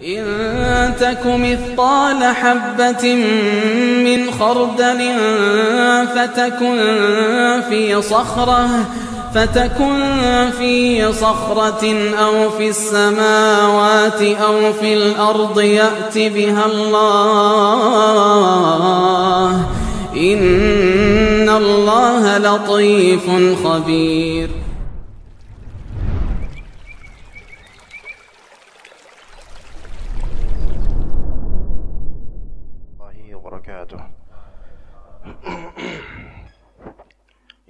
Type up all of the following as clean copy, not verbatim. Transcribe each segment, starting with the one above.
إن تك مثقال حبة من خردل فتكن في صخرة أو في السماوات أو في الأرض يأت بها الله إن الله لطيف خبير.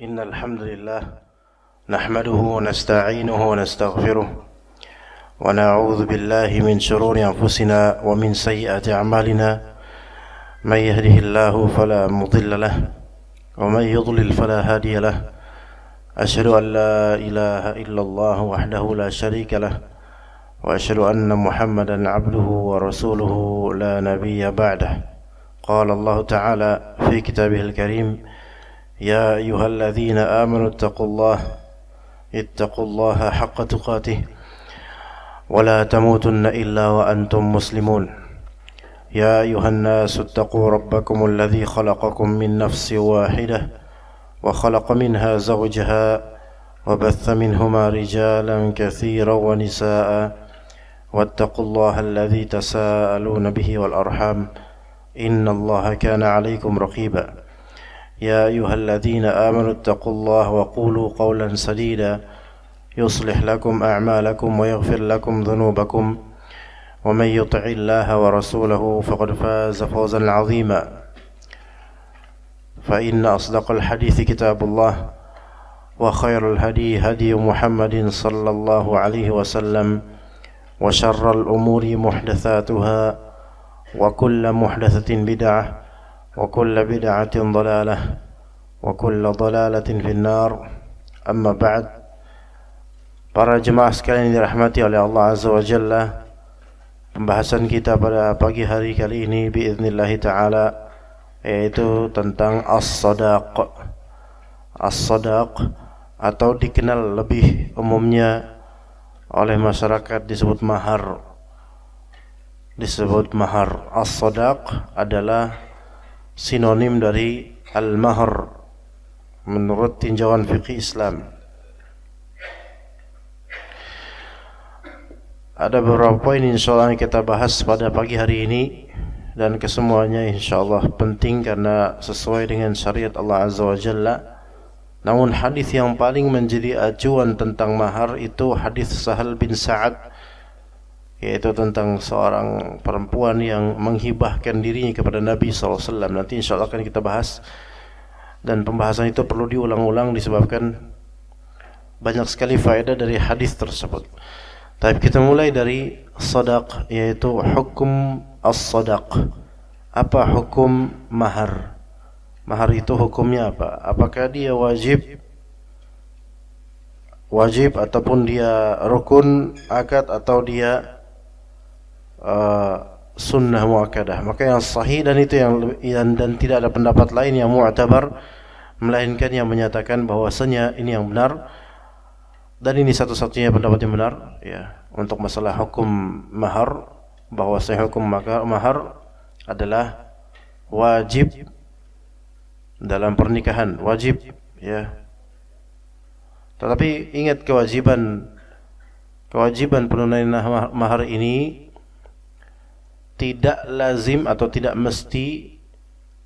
إن الحمد لله نحمده ونستعينه ونستغفره ونعوذ بالله من شرور أنفسنا ومن سيئات أعمالنا من يهده الله فلا مضل له ومن يضلل فلا هادي له أشهد أن لا إله إلا الله وحده لا شريك له وأشهد أن محمدا عبده ورسوله لا نبي بعده. قال الله تعالى في كتابه الكريم يا أيها الذين آمنوا اتقوا الله حق تقاته ولا تموتن إلا وأنتم مسلمون. يا أيها الناس اتقوا ربكم الذي خلقكم من نفس واحدة وخلق منها زوجها وبث منهما رجالا كثيرا ونساء واتقوا الله الذي تساءلون به والأرحام إن الله كان عليكم رقيبا. يا أيها الذين آمنوا اتقوا الله وقولوا قولا سديدا يصلح لكم أعمالكم ويغفر لكم ذنوبكم ومن يطع الله ورسوله فقد فاز فوزا عظيما. فإن أصدق الحديث كتاب الله وخير الهدي هدي محمد صلى الله عليه وسلم وشر الأمور محدثاتها وكل محدثة بدعة وكل بدعة ضلالة وكل ضلالة في النار. أما بعد. Para jemaah sekalian yang dirahmati oleh Allah Azza wa Jalla, pembahasan kita pada pagi hari kali ini biiznillah ta'ala yaitu tentang as-sadaq. As-sadaq atau dikenal lebih umumnya oleh masyarakat disebut mahar. As-sadaq adalah sinonim dari al-mahr menurut tinjauan fikih Islam. Ada beberapa poin insyaallah yang kita bahas pada pagi hari ini dan kesemuanya insyaallah penting karena sesuai dengan syariat Allah Azza wa Jalla. Namun hadis yang paling menjadi acuan tentang mahar itu hadis Sahal bin Sa'ad, yaitu tentang seorang perempuan yang menghibahkan dirinya kepada Nabi SAW. Nanti insya Allah akan kita bahas, dan pembahasan itu perlu diulang-ulang disebabkan banyak sekali faedah dari hadis tersebut. Tapi kita mulai dari sadaq, yaitu hukum as-sadaq. Apa hukum mahar? Mahar itu hukumnya apa? Apakah dia wajib ataupun dia rukun akad atau dia sunnah muakkadah? Maka yang sahih dan itu dan tidak ada pendapat lain yang mu'tabar melainkan yang menyatakan bahwasanya ini yang benar dan ini satu-satunya pendapat yang benar ya untuk masalah hukum mahar, bahwasanya hukum mahar adalah wajib dalam pernikahan, wajib ya. Tetapi ingat kewajiban penunaian mahar ini tidak lazim atau tidak mesti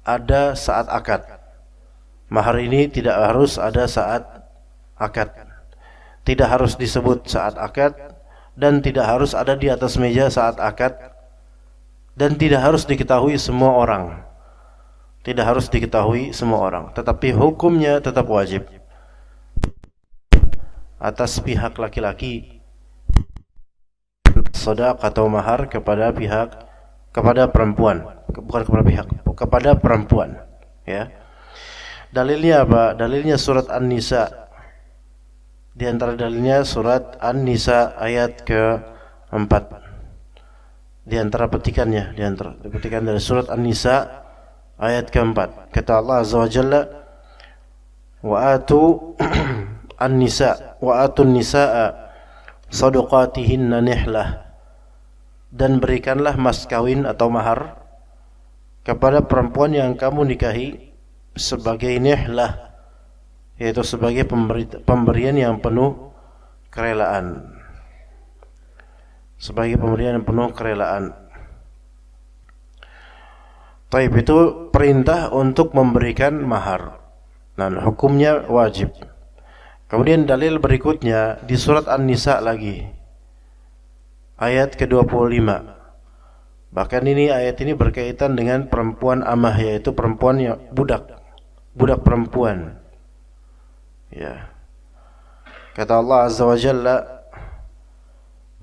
ada saat akad. Mahar ini tidak harus ada saat akad. Tidak harus disebut saat akad dan tidak harus ada di atas meja saat akad dan tidak harus diketahui semua orang. Tidak harus diketahui semua orang, tetapi hukumnya tetap wajib atas pihak laki-laki, sadaq atau mahar kepada perempuan, bukan kepada perempuan ya. Dalilnya apa? Dalilnya surat An-Nisa. Di antara dalilnya surat An-Nisa ayat ke-4. Di antara petikan dari surat An-Nisa ayat ke-4. Kata Allah Azza wa Jalla, wa atu an-nisa wa atun nisaa sadaqatihinna nihlah, dan berikanlah mas kawin atau mahar kepada perempuan yang kamu nikahi sebagai nihlah, yaitu sebagai pemberian yang penuh kerelaan. Sebagai pemberian yang penuh kerelaan. Taib, itu perintah untuk memberikan mahar. Nah, hukumnya wajib. Kemudian dalil berikutnya di surat An-Nisa lagi, ayat ke-25. Bahkan ayat ini berkaitan dengan perempuan amah, yaitu perempuan yang budak perempuan. Ya. Kata Allah Azza wa Jalla,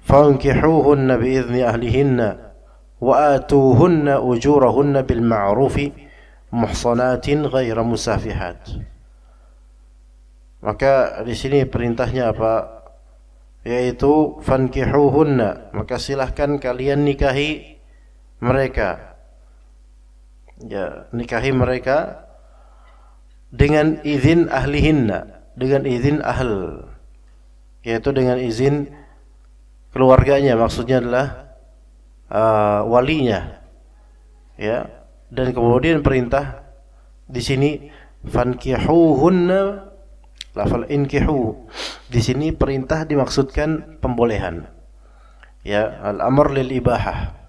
"Fankihuhunna bi'izni ahlihinna wa atuhunna ujurahunna bil ma'rufi muhsanatin ghaira musafihat." Maka di sini perintahnya apa? Yaitu fankihuhunna, maka silahkan kalian nikahi mereka. Ya, nikahi mereka dengan izin ahlihinna, dengan izin ahl, yaitu dengan izin keluarganya, maksudnya adalah walinya. Ya, dan kemudian perintah di sini fankihuhunna, lafal inkihu. Di sini perintah dimaksudkan pembolehan. Ya, al-amr lil ibahah.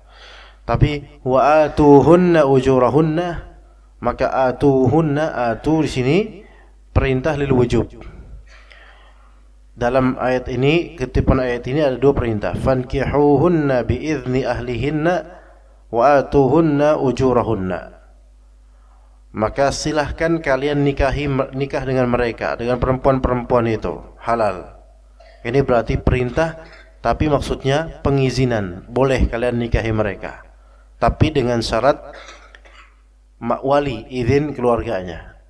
Tapi wa atuhunna ujurahunna, maka atu di sini perintah lil wujub. Dalam ayat ini, kutipan ayat ini ada dua perintah. Fankihuhunna biizni ahlihinna wa atuhunna ujurahunna. Maka silahkan kalian nikah dengan mereka, dengan perempuan-perempuan itu, halal. Ini berarti perintah, tapi maksudnya pengizinan. Boleh kalian nikahi mereka, tapi dengan syarat wali, izin keluarganya.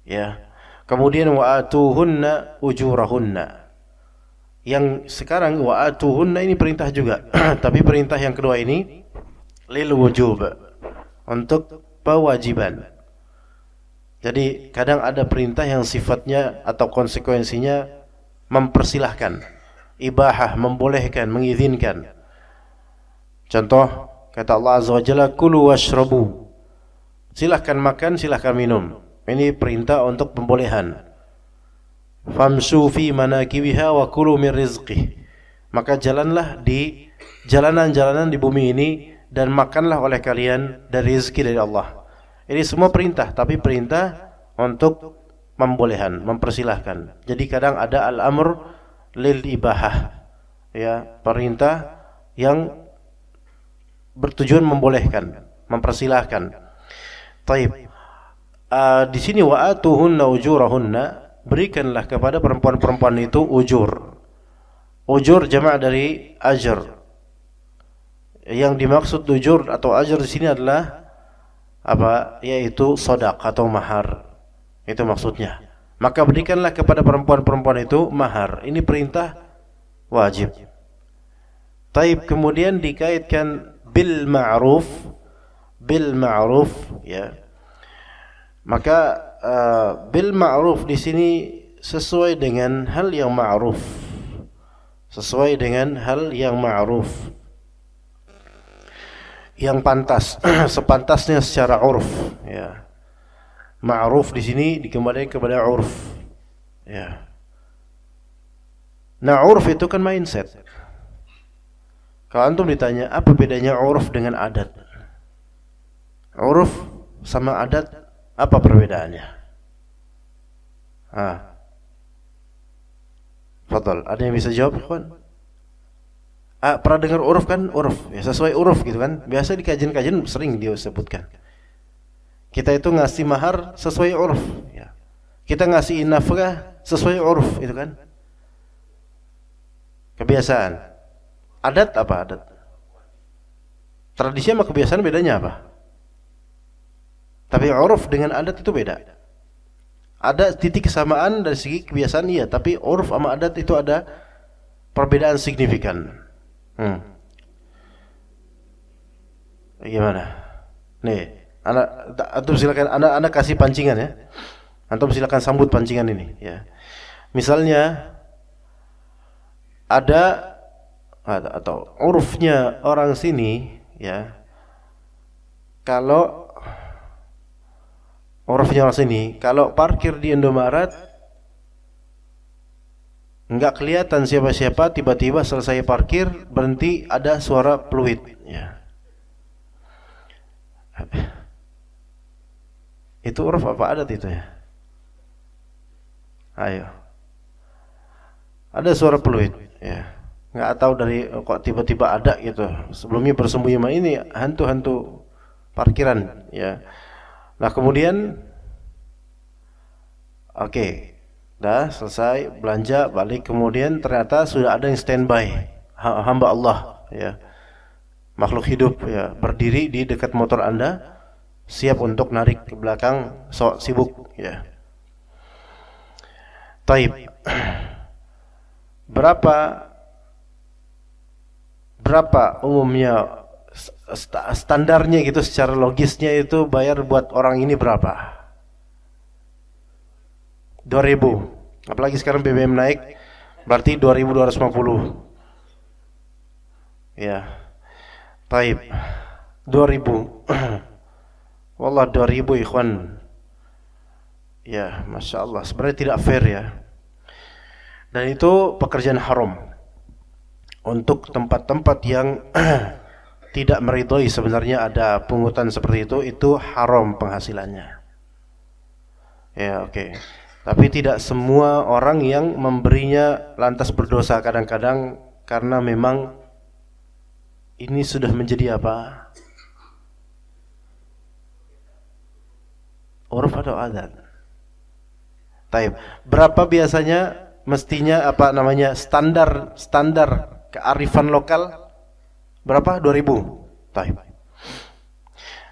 Ya. Kemudian wa atuhunna ujurahunna. Yang sekarang wa atuhunna ini perintah juga, tapi perintah yang kedua ini lil wujub, untuk kewajiban. Jadi kadang ada perintah yang sifatnya atau konsekuensinya mempersilahkan, ibahah, membolehkan, mengizinkan. Contoh, kata Allah Azza wa Jalla, kulu washrabu, silahkan makan, silahkan minum. Ini perintah untuk pembolehan. Famsu fi manakibiha wa kulu min rizqih, maka jalanlah di jalanan-jalanan di bumi ini dan makanlah oleh kalian dari rezeki dari Allah. Ini semua perintah, tapi perintah untuk pembolehan, mempersilahkan. Jadi kadang ada al-amr lil ibahah, ya, perintah yang bertujuan membolehkan, mempersilahkan. Taib. Di sini wa atuhunna ujurahunna, berikanlah kepada perempuan-perempuan itu ujur. Ujur jamak dari ajr. Yang dimaksud ujur atau ajr di sini adalah apa? Yaitu sodak atau mahar. Itu maksudnya. Maka berikanlah kepada perempuan-perempuan itu mahar. Ini perintah wajib. Taib, kemudian dikaitkan bil ma'ruf, ya. Maka bil ma'ruf di sini sesuai dengan hal yang ma'ruf. Sesuai dengan hal yang ma'ruf, yang pantas, sepantasnya secara urf, ya. Ma'ruf di sini dikembalikan kepada urf, ya. Nah, urf itu kan mindset. Kalau antum ditanya apa bedanya urf dengan adat, urf sama adat apa perbedaannya? Fadal, ada yang bisa jawab, kawan? Pernah dengar uruf kan? Uruf, ya, sesuai uruf gitu kan. Biasa di kajian-kajian sering dia sebutkan. Kita itu ngasih mahar sesuai uruf, ya. Kita ngasih nafkah sesuai uruf, itu kan. Kebiasaan. Adat apa adat? Tradisi sama kebiasaan bedanya apa? Tapi uruf dengan adat itu beda. Ada titik kesamaan dari segi kebiasaan, iya, tapi uruf sama adat itu ada perbedaan signifikan. Gimana? Nih, antum silakan, anak kasih pancingan ya. Antum silakan sambut pancingan ini ya. Misalnya ada atau urufnya orang sini, ya. Kalau urufnya orang sini, kalau parkir di Indomaret nggak kelihatan siapa-siapa, tiba-tiba selesai parkir berhenti, ada suara peluit, ya. Itu uruf apa adat itu, ya? Ayo. Ada suara peluit, ya. Nggak tahu dari kok tiba-tiba ada gitu. Sebelumnya bersembunyi mah ini hantu-hantu parkiran, ya. Nah kemudian, oke. Dah selesai belanja balik, kemudian ternyata sudah ada yang standby, hamba Allah, ya, makhluk hidup, ya, berdiri di dekat motor Anda, siap untuk narik ke belakang, sok sibuk, ya. Taib. Berapa umumnya standarnya gitu, secara logisnya itu bayar buat orang ini berapa? 2.000. Apalagi sekarang BBM naik, berarti 2.250. Ya. Taib. 2.000. Wallah 2.000 ikhwan. Ya, Masya Allah. Sebenarnya tidak fair, ya. Dan itu pekerjaan haram. Untuk tempat-tempat yang tidak meridhoi sebenarnya ada pungutan seperti itu haram penghasilannya. Ya, oke. Tapi tidak semua orang yang memberinya lantas berdosa, kadang-kadang karena memang ini sudah menjadi apa? Uruf atau adat. Taib. Berapa biasanya mestinya apa namanya standar kearifan lokal? Berapa? 2.000. Taib.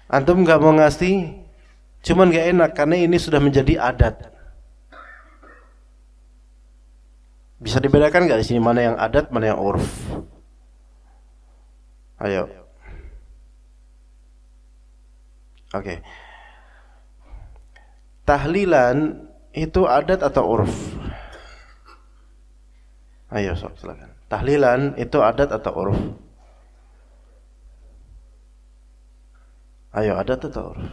Antum nggak mau ngasih, cuman nggak enak karena ini sudah menjadi adat. Bisa dibedakan nggak di sini mana yang adat, mana yang urf? Ayo. Oke. Tahlilan itu adat atau urf? Ayo, sok, silakan. Tahlilan itu adat atau urf? Ayo, adat atau urf?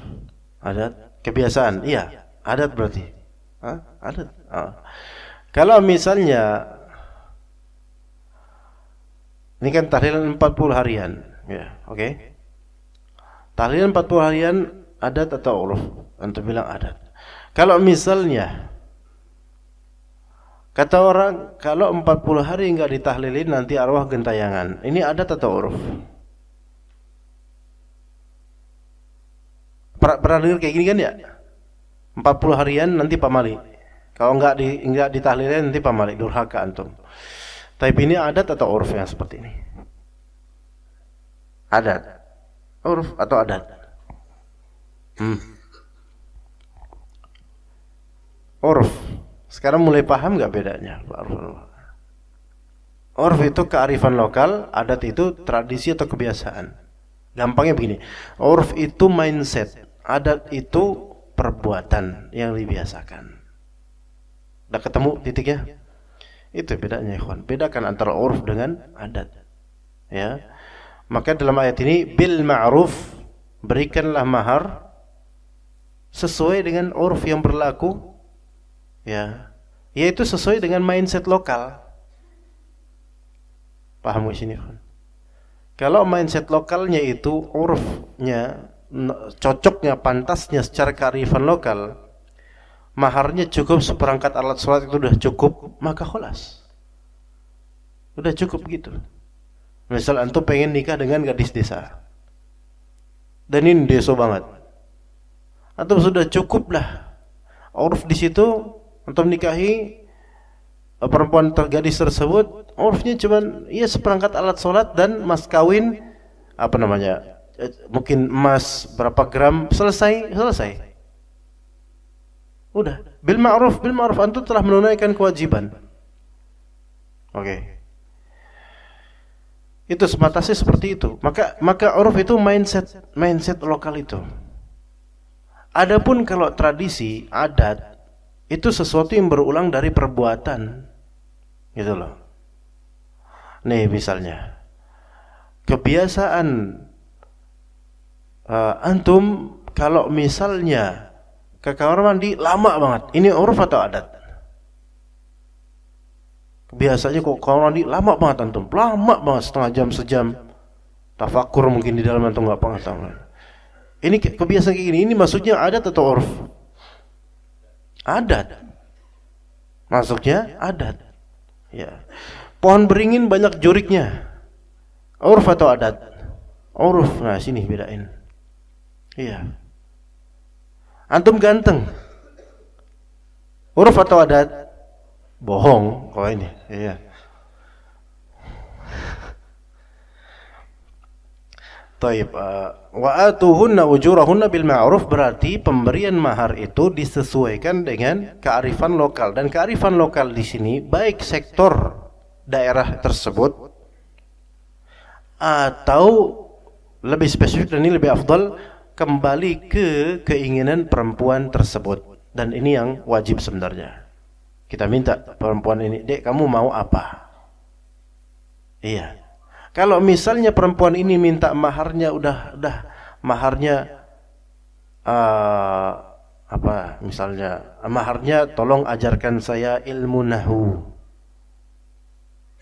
Adat, kebiasaan. Iya, adat berarti. Hah? Adat. Oh. Kalau misalnya ini kan tahlilan 40 harian, ya, oke. Tahlilan 40 harian adat atau uruf? Antum bilang adat. Kalau misalnya kata orang kalau 40 hari enggak ditahlilin nanti arwah gentayangan. Ini adat atau uruf? Pernah dengar kayak gini kan, ya? 40 harian nanti pamali. Kalau enggak ditahlilin nanti pamali, durhaka antum. Tapi ini adat atau uruf yang seperti ini? Adat. Uruf atau adat? Uruf. Sekarang mulai paham enggak bedanya? Uruf itu kearifan lokal, adat itu tradisi atau kebiasaan. Gampangnya begini. Uruf itu mindset, adat itu perbuatan yang dibiasakan. Udah ketemu titiknya? Itu bedanya, ikhwan. Bedakan antara uruf dengan adat. Ya. Maka dalam ayat ini bil ma'ruf, berikanlah mahar sesuai dengan uruf yang berlaku, ya. Yaitu sesuai dengan mindset lokal. Paham di sini, ikhwan? Kalau mindset lokalnya itu urufnya cocoknya, pantasnya secara kearifan lokal, maharnya cukup seperangkat alat sholat itu udah cukup, maka khulas. Udah cukup gitu. Misal antum pengen nikah dengan gadis desa, dan ini desa banget, antum sudah cukup lah uruf di situ, antum nikahi perempuan gadis tersebut, urufnya cuman ya seperangkat alat sholat dan mas kawin, apa namanya, mungkin emas berapa gram, selesai. Udah, bil ma'ruf antum telah menunaikan kewajiban. Oke. Itu sebatasnya seperti itu. Maka uruf itu mindset lokal itu. Adapun kalau tradisi, adat itu sesuatu yang berulang dari perbuatan. Gitu loh. Nih misalnya, kebiasaan antum kalau misalnya ke kamar mandi lama banget, ini uruf atau adat? Biasanya kok kamar mandi lama banget antum, lama banget, setengah jam, sejam, tafakur mungkin di dalam antum nggak pengetahuan. Ini kebiasaan kayak gini, ini maksudnya adat atau uruf? Adat. Masuknya adat. Ya. Pohon beringin banyak juriknya. Uruf atau adat? Uruf. Nah, sini bedain. Iya. Antum ganteng. Uruf atau adat? Bohong kalau ini. Iya. Taib, wa atuhunna ujurahunna bil ma'ruf, berarti pemberian mahar itu disesuaikan dengan kearifan lokal, dan kearifan lokal di sini baik sektor daerah tersebut atau lebih spesifik, dan ini lebih afdal, kembali ke keinginan perempuan tersebut. Dan ini yang wajib sebenarnya. Kita minta perempuan ini, "Dek, kamu mau apa?" Iya. Kalau misalnya perempuan ini minta maharnya udah maharnya apa misalnya, maharnya tolong ajarkan saya ilmu nahwu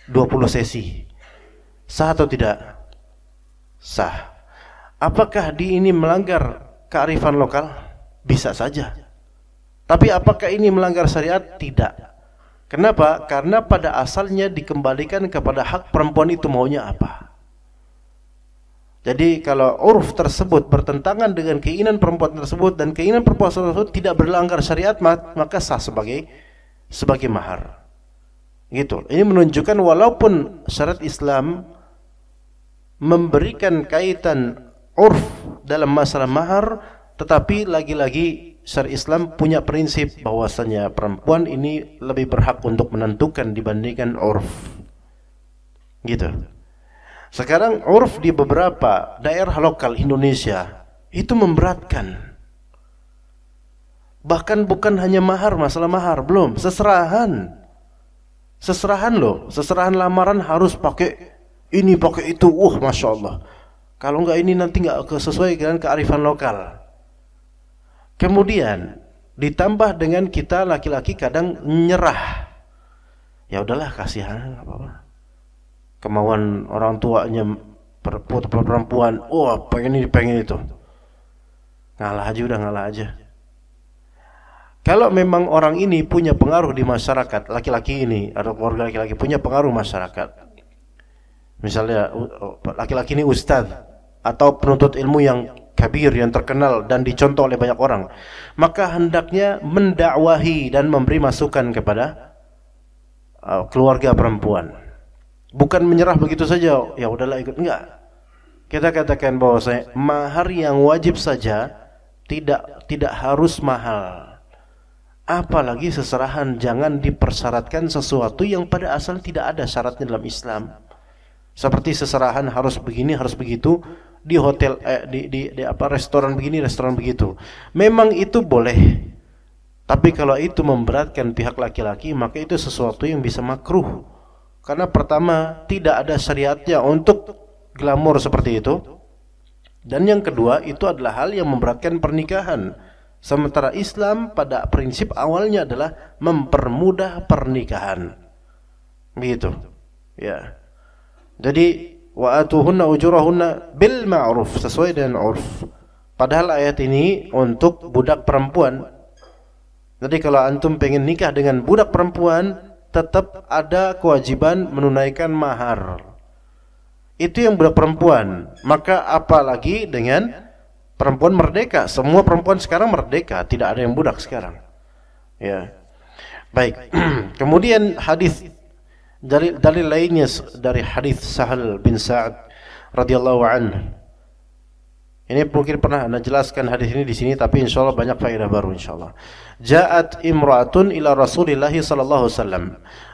20 sesi. Sah atau tidak? Sah. Apakah ini melanggar kearifan lokal? Bisa saja. Tapi apakah ini melanggar syariat? Tidak. Kenapa? Karena pada asalnya dikembalikan kepada hak perempuan itu maunya apa. Jadi kalau uruf tersebut bertentangan dengan keinginan perempuan tersebut, dan keinginan perempuan tersebut tidak berlanggar syariat, maka sah sebagai mahar. Gitu. Ini menunjukkan walaupun syariat Islam memberikan kaitan urf dalam masalah mahar, tetapi lagi-lagi syariat Islam punya prinsip bahwasanya perempuan ini lebih berhak untuk menentukan dibandingkan urf. Gitu. Sekarang urf di beberapa daerah lokal Indonesia itu memberatkan. Bahkan bukan hanya mahar, masalah mahar, belum, seserahan. Seserahan loh, seserahan lamaran harus pakai ini, pakai itu. Masya Allah. Kalau enggak ini nanti enggak sesuai dengan kearifan lokal. Kemudian ditambah dengan kita laki-laki kadang nyerah. Ya udahlah, kasihan, apa-apa. Kemauan orang tuanya perempuan, pengen ini, pengen itu. Ngalah aja, udah ngalah aja. Kalau memang orang ini punya pengaruh di masyarakat, laki-laki ini atau keluarga laki-laki punya pengaruh masyarakat. Misalnya laki-laki ini ustadz atau penuntut ilmu yang kabir, yang terkenal dan dicontoh oleh banyak orang, maka hendaknya mendakwahi dan memberi masukan kepada keluarga perempuan. Bukan menyerah begitu saja, ya udahlah ikut, enggak. Kita katakan bahwa mahar yang wajib saja tidak harus mahal. Apalagi seserahan, jangan dipersyaratkan sesuatu yang pada asal tidak ada syaratnya dalam Islam. Seperti seserahan harus begini, harus begitu, di hotel di restoran begini, restoran begitu. Memang itu boleh. Tapi kalau itu memberatkan pihak laki-laki, maka itu sesuatu yang bisa makruh. Karena pertama, tidak ada syariatnya untuk glamor seperti itu. Dan yang kedua, itu adalah hal yang memberatkan pernikahan. Sementara Islam pada prinsip awalnya adalah mempermudah pernikahan. Begitu. Ya. Jadi wa atuhunna ujurahunna bil ma'ruf, sesuai dengan urf. Padahal ayat ini untuk budak perempuan. Jadi kalau antum pengen nikah dengan budak perempuan, tetap ada kewajiban menunaikan mahar. Itu yang budak perempuan. Maka apalagi dengan perempuan merdeka. Semua perempuan sekarang merdeka, tidak ada yang budak sekarang. Ya. Baik. Kemudian hadis dalil lainnya dari hadis Sahal bin Sa'ad radhiyallahu anhu. Ini mungkin pernah Anda jelaskan hadis ini di sini, tapi insyaallah banyak faedah baru insyaallah. Ja'at imra'atun ila Rasulillah sallallahu alaihi wasallam.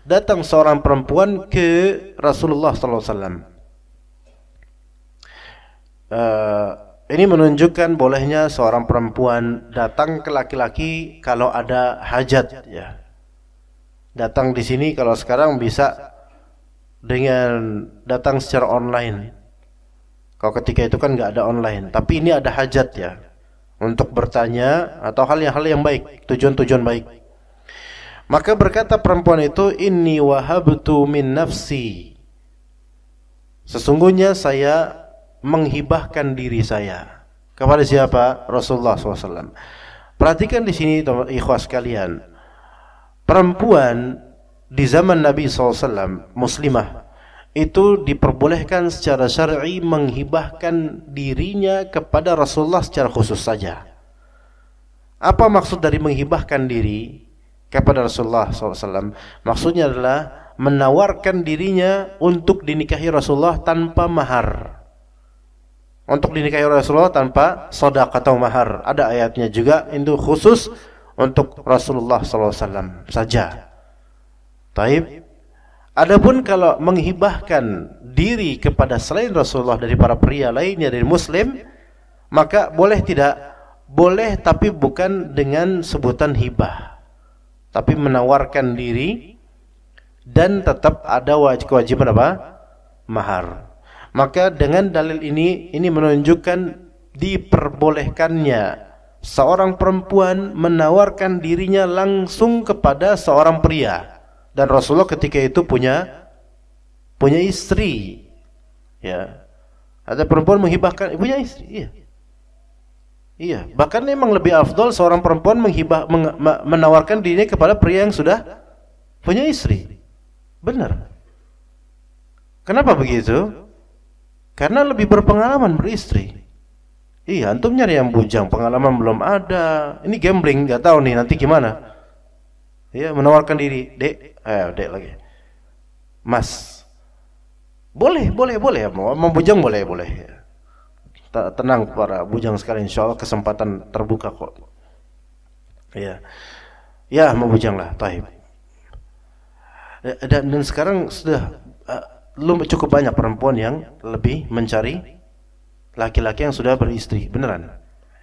Datang seorang perempuan ke Rasulullah sallallahu alaihi wasallam. Ini menunjukkan bolehnya seorang perempuan datang ke laki-laki kalau ada hajat, ya. Datang di sini kalau sekarang bisa dengan datang secara online. Kalau ketika itu kan nggak ada online, tapi ini ada hajat ya, untuk bertanya atau hal yang baik, tujuan-tujuan baik. Maka berkata perempuan itu, inni wahabtu min nafsi, sesungguhnya saya menghibahkan diri saya. Kepada siapa? Rasulullah SAW. Perhatikan di sini ikhwas sekalian, perempuan di zaman Nabi SAW, muslimah, itu diperbolehkan secara syar'i menghibahkan dirinya kepada Rasulullah secara khusus saja. Apa maksud dari menghibahkan diri kepada Rasulullah SAW? Maksudnya adalah menawarkan dirinya untuk dinikahi Rasulullah tanpa mahar. Untuk dinikahi Rasulullah tanpa sedekah atau mahar. Ada ayatnya juga, itu khusus untuk Rasulullah SAW saja. Taib. Adapun kalau menghibahkan diri kepada selain Rasulullah dari para pria lainnya dari muslim, maka boleh tidak? Boleh, tapi bukan dengan sebutan hibah, tapi menawarkan diri dan tetap ada kewajiban apa? Mahar. Maka dengan dalil ini menunjukkan diperbolehkannya seorang perempuan menawarkan dirinya langsung kepada seorang pria. Dan Rasulullah ketika itu punya istri, ya. Ada perempuan menghibahkan punya istri, iya. Bahkan memang lebih afdal seorang perempuan menawarkan dirinya kepada pria yang sudah punya istri. Benar. Kenapa begitu? Karena lebih berpengalaman beristri. Iya, antum nyari yang bujang, pengalaman belum ada. Ini gambling, nggak tahu nih nanti gimana. Ya, menawarkan diri, dek lagi, mas, boleh, mau bujang boleh. Tenang para bujang sekalian, insya Allah kesempatan terbuka kok. Ya mau bujang lah, taib. Dan sekarang sudah cukup banyak perempuan yang lebih mencari laki-laki yang sudah beristri, beneran.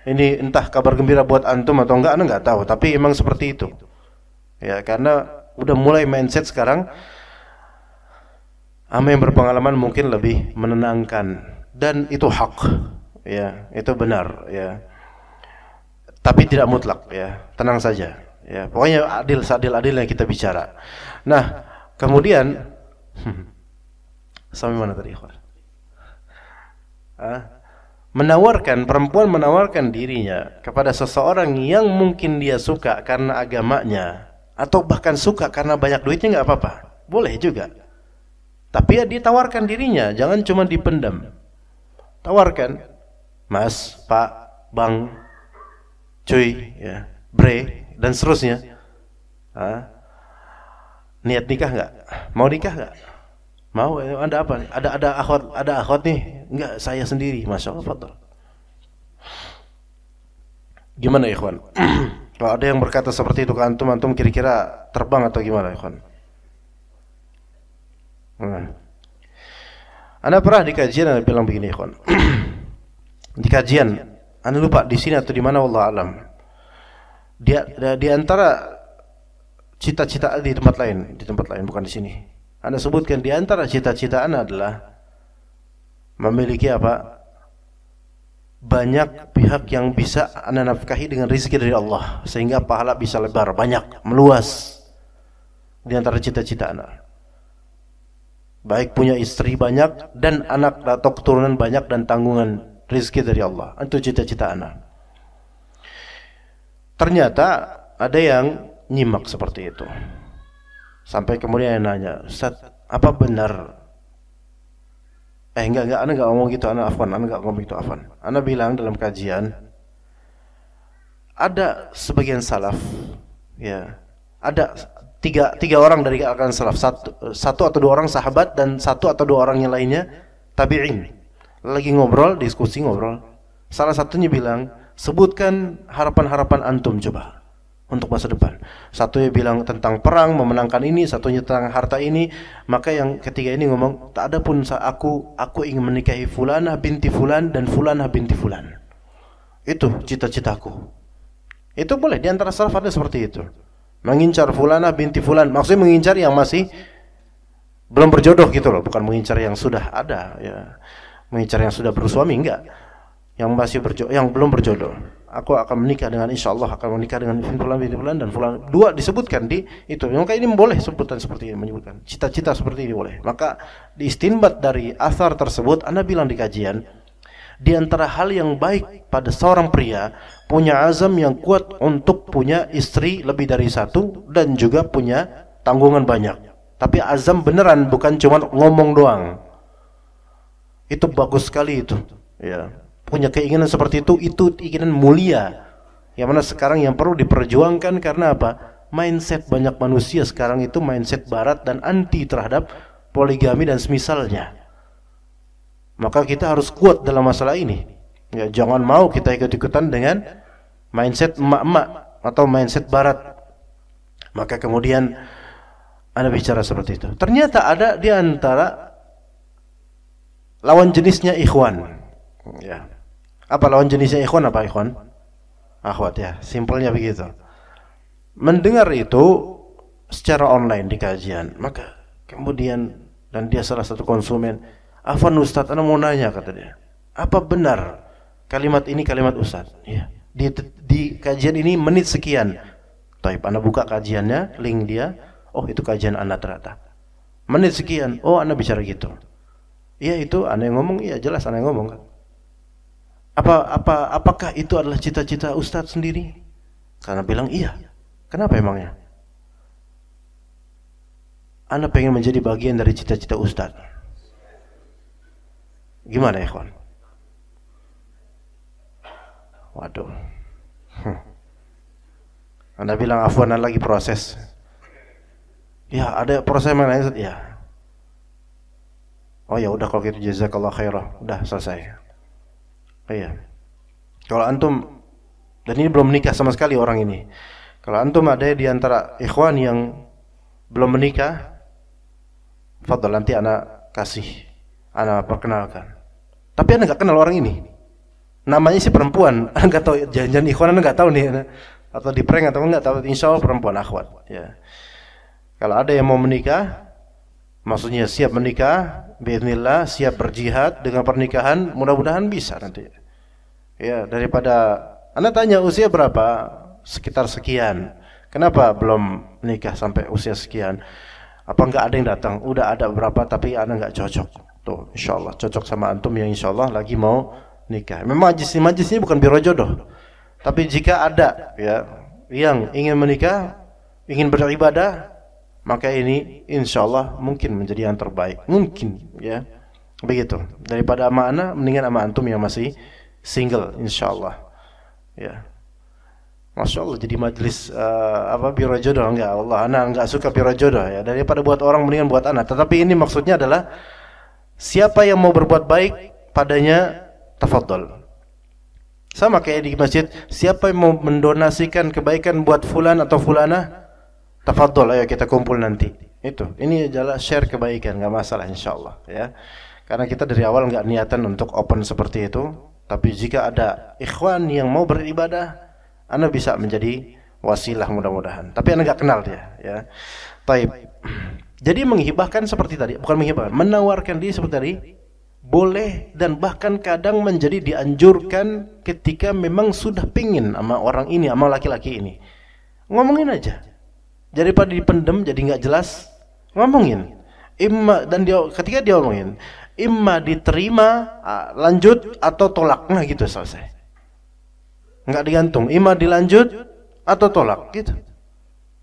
Ini entah kabar gembira buat antum atau enggak, anda nggak tahu, tapi emang seperti itu. Ya, karena udah mulai mindset sekarang, ama yang berpengalaman mungkin lebih menenangkan, dan itu hak, ya, itu benar, ya. Tapi tidak mutlak, ya, tenang saja, ya. Pokoknya seadil-adilnya kita bicara. Nah, kemudian sampai mana tadi, ikhwan? Perempuan menawarkan dirinya kepada seseorang yang mungkin dia suka karena agamanya, atau bahkan suka karena banyak duitnya, nggak apa-apa, boleh juga. Tapi ya ditawarkan dirinya, jangan cuma dipendam. Tawarkan, mas, pak, bang, cuy, ya, bre, dan seterusnya. Niat nikah nggak? Mau nikah nggak? Mau? Anda apa? Ada akhwat nih? Enggak, saya sendiri. Masya Allah, fadl. Gimana ikhwan? Kalau ada yang berkata seperti itu ke antum kira-kira terbang atau gimana, ikhwan? Anda pernah di kajian Anda bilang begini, ikhwan. Di kajian, Anda lupa di sini atau di mana, wallahu alam. Di antara cita-cita di tempat lain bukan di sini. Anda sebutkan di antara cita-cita Anda adalah memiliki apa? Banyak pihak yang bisa Anda nafkahi dengan rezeki dari Allah, sehingga pahala bisa lebar, banyak, meluas. Di antara cita-cita Anda, baik punya istri banyak dan anak atau keturunan banyak dan tanggungan rezeki dari Allah. Itu cita-cita Anda. Ternyata ada yang nyimak seperti itu, sampai kemudian nanya, Ustaz, apa benar? Enggak, Anda enggak ngomong gitu, Anda enggak ngomong gitu, afwan. Anda bilang dalam kajian, ada sebagian salaf, ya, ada tiga orang dari kalangan salaf, satu atau dua orang sahabat dan satu atau dua orang yang lainnya tabi'in. Lagi diskusi ngobrol. Salah satunya bilang, sebutkan harapan-harapan antum coba untuk masa depan. Satunya bilang tentang perang, memenangkan ini, satunya tentang harta ini. Maka yang ketiga ini ngomong, tak ada pun aku ingin menikahi fulanah binti fulan dan fulanah binti fulan. Itu cita-citaku. Itu boleh, di antara salaf ada seperti itu. Mengincar fulanah binti fulan, maksudnya mengincar yang masih belum berjodoh gitu loh, bukan mengincar yang sudah ada ya, mengincar yang sudah bersuami, enggak, yang masih yang belum berjodoh. Aku akan menikah dengan, insya Allah akan menikah dengan fulan bin fulan dan fulan. Dua disebutkan di itu. Maka ini boleh sebutan seperti ini, menyebutkan cita-cita seperti ini boleh. Maka diistinbat dari asar tersebut, Anda bilang di kajian, di antara hal yang baik pada seorang pria punya azam yang kuat untuk punya istri lebih dari satu dan juga punya tanggungan banyak. Tapi azam beneran, bukan cuma ngomong doang. Itu bagus sekali itu. Ya. Punya keinginan seperti itu keinginan mulia. Yang mana sekarang yang perlu diperjuangkan, karena apa? Mindset banyak manusia sekarang itu mindset barat dan anti terhadap poligami dan semisalnya. Maka kita harus kuat dalam masalah ini. Ya, jangan mau kita ikut-ikutan dengan mindset emak-emak atau mindset barat. Maka kemudian Anda bicara seperti itu. Ternyata ada di antara lawan jenisnya ikhwan. Ya. Apa lawan jenisnya ikhwan? Apa ikhwan? Akhwat ya, simpelnya begitu. Mendengar itu secara online di kajian, maka kemudian, dan dia salah satu konsumen, "Afwan Ustaz, ana mau nanya," kata dia. "Apa benar kalimat ini kalimat Ustaz?" Ya. Di kajian ini menit sekian. Taib, ana buka kajiannya, link dia. Oh, itu kajian ana ternyata. Menit sekian. Oh, ana bicara gitu. Iya, itu ana yang ngomong, iya jelas ana yang ngomong kan. Apakah itu adalah cita-cita Ustadz sendiri? Karena bilang iya. Kenapa emangnya? Anda pengen menjadi bagian dari cita-cita Ustadz. Gimana ya kawan? Waduh. Anda bilang afwan, lagi proses. Ya, ada proses yang lain. Ya. Oh ya udah, kalau gitu jazakallah khairah. Udah selesai. Iya. Kalau antum, dan ini belum menikah sama sekali orang ini. Kalau antum ada di antara ikhwan yang belum menikah, fadhal, nanti anak kasih, anak perkenalkan. Tapi anda nggak kenal orang ini. Namanya si perempuan, anda nggak tahu, jangan-jangan ikhwan anda nggak tahu nih, atau di prank atau nggak tahu. Insya Allah perempuan akhwat. Ya. Kalau ada yang mau menikah, maksudnya siap menikah, biiznillah, siap berjihad dengan pernikahan, mudah-mudahan bisa nanti. Ya, daripada Anda tanya usia berapa, sekitar sekian. Kenapa belum menikah sampai usia sekian? Apa enggak ada yang datang? Udah ada berapa tapi Anda enggak cocok. Tuh, insyaallah cocok sama antum yang insyaallah lagi mau nikah. Memang majlis ini bukan biro jodoh. Tapi jika ada ya yang ingin menikah, ingin beribadah, maka ini insyaallah mungkin menjadi yang terbaik. Mungkin ya. Begitu. Daripada sama ana, mendingan sama antum yang masih single insyaallah. Ya. Masya Allah jadi majlis biro jodoh. Enggak, Allah, ana enggak suka biro jodoh ya. Daripada buat orang mendingan buat ana. Tetapi ini maksudnya adalah siapa yang mau berbuat baik padanya, tafadhol. Sama kayak di masjid, siapa yang mau mendonasikan kebaikan buat fulan atau fulana, tafadhol, ayo kita kumpul nanti. Itu. Ini adalah share kebaikan, enggak masalah insyaallah ya. Karena kita dari awal enggak niatan untuk open seperti itu, tapi jika ada ikhwan yang mau beribadah, Anda bisa menjadi wasilah mudah-mudahan. Tapi Anda enggak kenal dia ya. Baik. Jadi menghibahkan seperti tadi, bukan menghibahkan, menawarkan diri seperti tadi boleh, dan bahkan kadang menjadi dianjurkan ketika memang sudah pingin sama orang ini, sama laki-laki ini. Ngomongin aja. Daripada dipendem jadi nggak jelas, ngomongin. Dan ketika dia ngomongin, imma diterima, lanjut, atau tolak. Nah gitu selesai. Nggak digantung, imma dilanjut atau tolak gitu.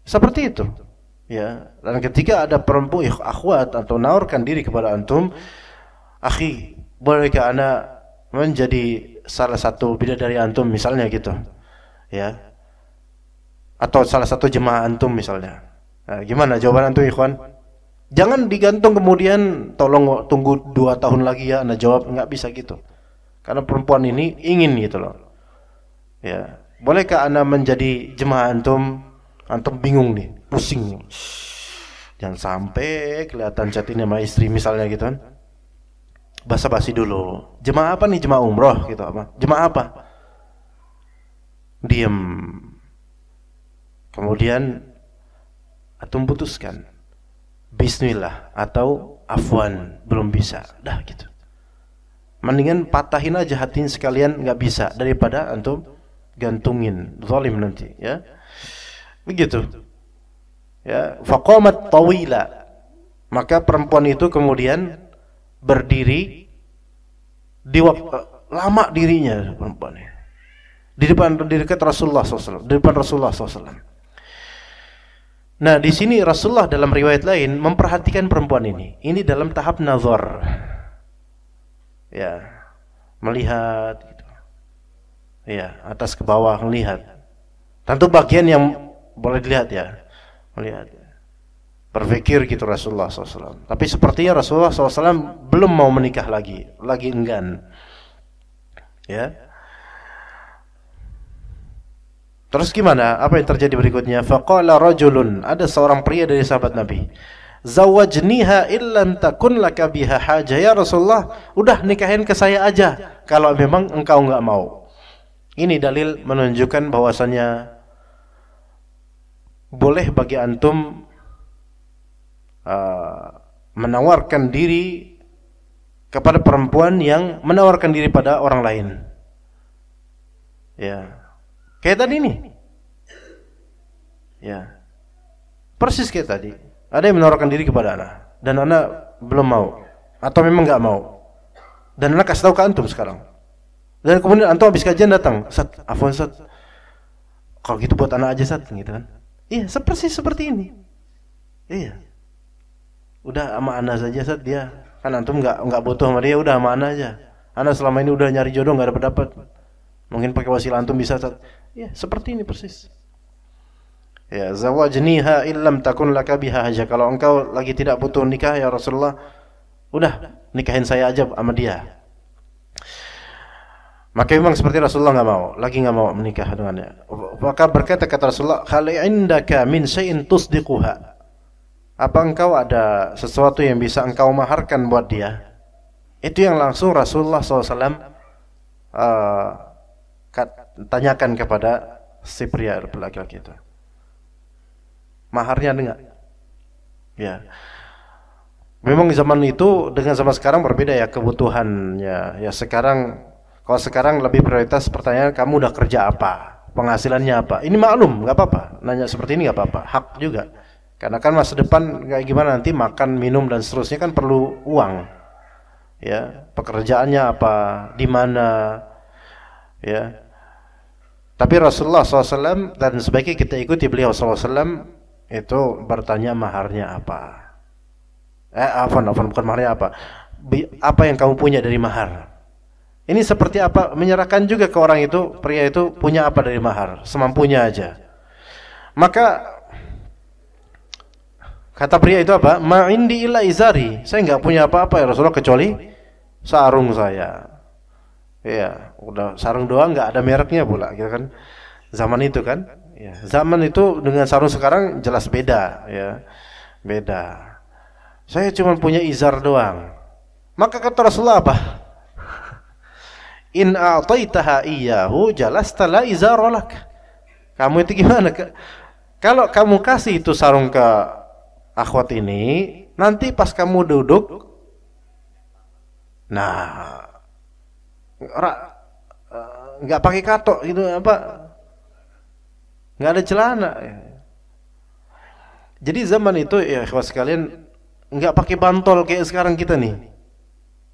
Seperti itu. Ya, dan ketika ada perempuan akhwat atau nawarkan diri kepada antum, akhi, bolehkah ana menjadi salah satu bidadari antum misalnya gitu. Ya. Atau salah satu jemaah antum misalnya. Nah, gimana jawaban antum ikhwan? Jangan digantung kemudian tolong tunggu 2 tahun lagi ya ana jawab, enggak bisa gitu. Karena perempuan ini ingin gitu loh. Ya. Bolehkah ana menjadi jemaah antum? Antum bingung nih, pusing. Jangan sampai kelihatan chat ini sama istri misalnya gitu kan. Basa-basi dulu. Jemaah apa nih? Jemaah umroh gitu apa? Jemaah apa? Diam. Kemudian antum putuskan. bismillah atau afwan, belum bisa. Dah gitu. Mendingan patahin aja hatinya sekalian, nggak bisa, daripada antum gantungin, zalim nanti, ya. Begitu. Ya, faqamat tawila. Maka perempuan itu kemudian berdiri di waktu lama dirinya perempuan ini. Di dekat Rasulullah SAW, di depan Rasulullah SAW. Nah, di sini Rasulullah dalam riwayat lain memperhatikan perempuan ini. Ini dalam tahap nazar. Ya, melihat gitu. Ya, atas ke bawah melihat. Tentu bagian yang boleh dilihat ya, melihat. Berpikir gitu Rasulullah SAW. Tapi sepertinya Rasulullah SAW belum mau menikah lagi enggan. Ya. Terus gimana? Apa yang terjadi berikutnya? Faqala rajulun, ada seorang pria dari sahabat Nabi. Zawajniha illam takun laka biha haja. Ya Rasulullah, udah nikahin ke saya aja kalau memang engkau enggak mau. Ini dalil menunjukkan bahwasanya boleh bagi antum menawarkan diri kepada perempuan yang menawarkan diri pada orang lain. Ya. Kayak tadi nih. Ya. Persis kayak tadi. Ada yang menawarkan diri kepada anak dan anak belum mau atau memang enggak mau. Dan anak kasih tahu ke antum sekarang. Dan kemudian antum habis kajian datang, "Ustaz, afwan Ustaz. Kalau gitu buat anak aja Ustaz," gitu kan. Iya, persis seperti ini. Iya. Udah sama Ana saja Ustaz dia. Kan antum enggak butuh sama dia, udah sama Ana aja. Ana selama ini udah nyari jodoh enggak dapat. Mungkin pakai wasilah antum bisa Ustaz. Ya, seperti ini persis. Ya, zawajniha illam takun laka biha haja. Kalau engkau lagi tidak butuh nikah ya Rasulullah, udah nikahin saya aja sama dia. Maka memang seperti Rasulullah enggak mau menikah dengannya. Maka berkata Rasulullah, "Hal indaka min syai'in tusdiquha?" Apa engkau ada sesuatu yang bisa engkau maharkan buat dia? Itu yang langsung Rasulullah SAW tanyakan kepada si pria laki-laki itu. Maharnya ada enggak? Ya. Memang zaman itu dengan zaman sekarang berbeda ya kebutuhannya. Ya kalau sekarang lebih prioritas pertanyaan kamu udah kerja apa? Penghasilannya apa? Ini maklum, enggak apa-apa. Nanya seperti ini enggak apa-apa, hak juga. Karena kan masa depan kayak gimana nanti makan, minum dan seterusnya kan perlu uang. Ya, pekerjaannya apa? Di mana? Ya. Tapi Rasulullah SAW dan sebaiknya kita ikuti beliau SAW itu bertanya maharnya apa. Bukan maharnya apa. Apa yang kamu punya dari mahar? Ini seperti apa? Menyerahkan juga ke orang itu, pria itu punya apa dari mahar, semampunya aja. Maka kata pria itu apa? Ma indi illa izari. Saya enggak punya apa-apa ya Rasulullah kecuali sarung saya. Iya, udah sarung doang enggak ada mereknya pula, gitu kan. Zaman itu kan, ya. Zaman itu dengan sarung sekarang jelas beda, ya. Beda. Saya cuma punya izar doang. Maka kata Rasulullah apa? In a'taitaha iyyahu jalasta la izara lak. Kamu itu gimana? Kalau kamu kasih itu sarung ke akhwat ini, nanti pas kamu duduk, nah, nggak pakai katok gitu apa? Nggak ada celana. Jadi zaman itu ya ikhwas sekalian nggak pakai bantol kayak sekarang kita nih.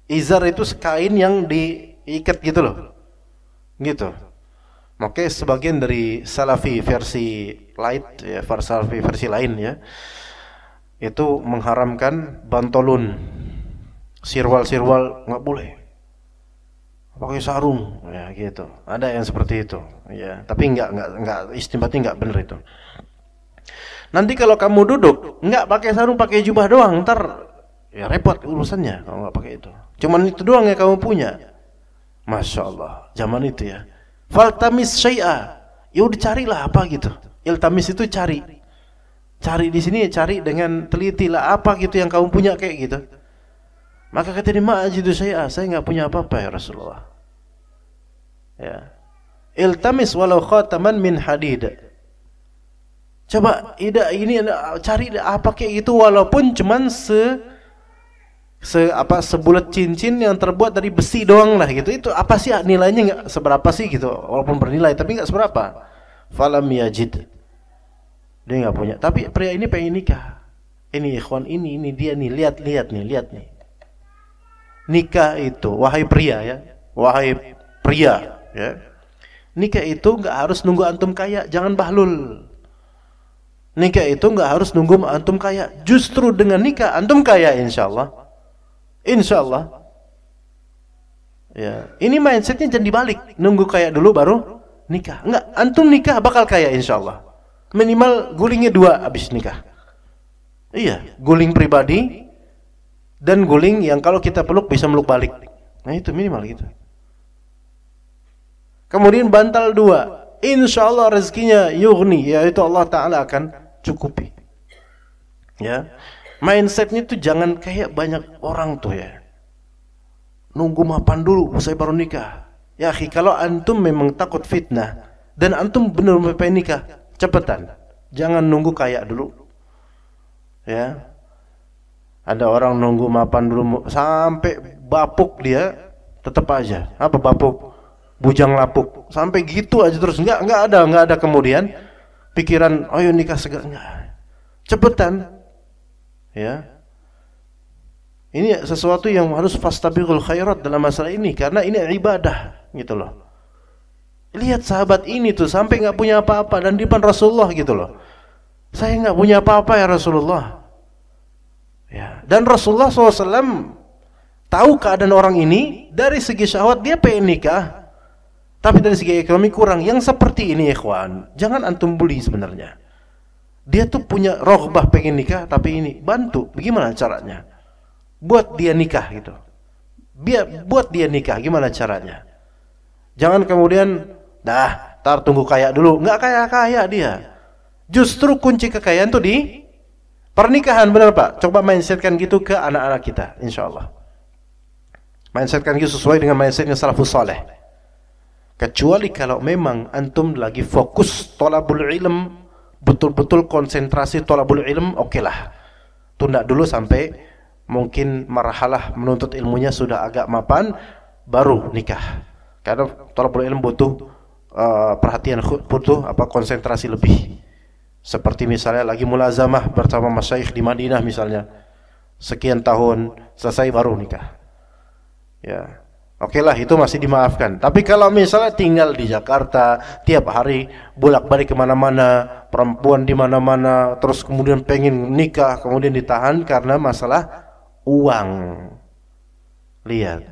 Izar itu kain yang diikat gitu loh, gitu. Makanya sebagian dari Salafi versi light, ya, Salafi versi lain ya, itu mengharamkan bantolun, sirwal nggak boleh, pakai sarung, ya gitu. Ada yang seperti itu, ya. Tapi nggak istimbatnya nggak benar itu. Nanti kalau kamu duduk nggak pakai sarung, pakai jubah doang, ntar ya repot urusannya kalau nggak pakai itu. Cuman itu doang yang kamu punya. Masya Allah, zaman itu ya. Faltamis syai'a, ya udah carilah apa gitu. Iltamis itu cari. Cari di sini, cari dengan teliti lah apa gitu yang kamu punya kayak gitu. Maka kata dia, ma'ajidu syai'a, saya nggak punya apa-apa ya Rasulullah. Ya. Iltamis walau khataman min hadid. Coba ini cari apa kayak gitu, walaupun cuman sebulat cincin yang terbuat dari besi doang lah gitu. Itu apa sih nilainya, nggak seberapa sih gitu, walaupun bernilai tapi nggak seberapa. Falam yajid, dia nggak punya. Tapi pria ini pengen nikah. Ini ikhwan, ini dia nih, lihat nih. Nikah itu, wahai pria ya, nikah itu nggak harus nunggu antum kaya, jangan bahlul. Nikah itu nggak harus nunggu antum kaya. Justru dengan nikah antum kaya, insyaallah. Ya, ini mindsetnya jangan dibalik. Nunggu kaya dulu baru nikah. Enggak, antum nikah bakal kaya insyaallah. Minimal gulingnya 2 habis nikah. Iya, guling pribadi dan guling yang kalau kita peluk bisa meluk balik. Nah itu minimal gitu. Kemudian bantal 2, insyaallah rezekinya yughni, yaitu Allah Ta'ala akan cukupi. Ya, mindsetnya tuh jangan kayak banyak orang tuh ya, nunggu mapan dulu saya baru nikah. Ya akhi, kalau antum memang takut fitnah dan antum benar-benar pengen nikah, cepetan, jangan nunggu kaya dulu. Ya, ada orang nunggu mapan dulu sampai bapuk, dia tetap aja apa bapuk, bujang lapuk, sampai gitu aja terus. Nggak ada kemudian pikiran ayo nikah segera, enggak. Cepetan. Ya. Ini sesuatu yang harus fastabiqul khairat dalam masalah ini, karena ini ibadah gitu loh. Lihat sahabat ini tuh sampai enggak punya apa-apa dan di depan Rasulullah gitu loh. Saya enggak punya apa-apa ya Rasulullah. Ya, dan Rasulullah SAW tahu keadaan orang ini, dari segi syahwat dia pengen nikah, tapi dari segi ekonomi kurang. Yang seperti ini ikhwan, jangan antum bully sebenarnya. Dia tuh punya roghbah pengen nikah, tapi ini bantu, bagaimana caranya? Buat dia nikah gitu. Buat dia nikah, gimana caranya? Jangan kemudian, tar tunggu kaya dulu. Nggak kaya-kaya dia. Justru kunci kekayaan tuh di pernikahan, benar Pak? Coba mindsetkan gitu ke anak-anak kita, insyaallah. Mindsetkan gitu sesuai dengan mindsetnya salafus saleh. Kecuali kalau memang antum lagi fokus thalabul ilm, betul-betul konsentrasi thalabul ilm, okelah. Tunda dulu sampai mungkin marhalah menuntut ilmunya sudah agak mapan, baru nikah. Karena thalabul ilm butuh perhatian, butuh konsentrasi lebih. Seperti misalnya lagi mulazamah bersama masyayikh di Madinah misalnya, sekian tahun, selesai baru nikah. Ya, oke lah, itu masih dimaafkan. Tapi kalau misalnya tinggal di Jakarta, tiap hari bolak-balik kemana-mana, perempuan di mana-mana, terus kemudian pengen nikah, kemudian ditahan karena masalah uang. Lihat,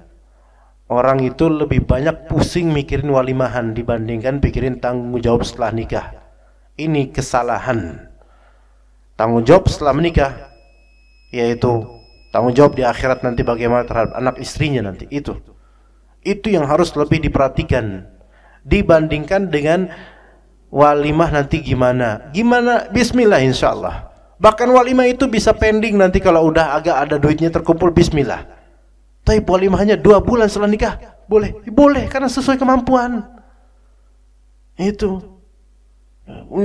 orang itu lebih banyak pusing mikirin walimahan dibandingkan pikirin tanggung jawab setelah nikah. Ini kesalahan. Tanggung jawab setelah menikah, yaitu tanggung jawab di akhirat nanti bagaimana terhadap anak istrinya nanti, itu yang harus lebih diperhatikan dibandingkan dengan walimah nanti gimana bismillah insyaallah. Bahkan walimah itu bisa pending nanti kalau udah agak ada duitnya terkumpul, bismillah. Tapi walimahnya 2 bulan setelah nikah, boleh karena sesuai kemampuan. Itu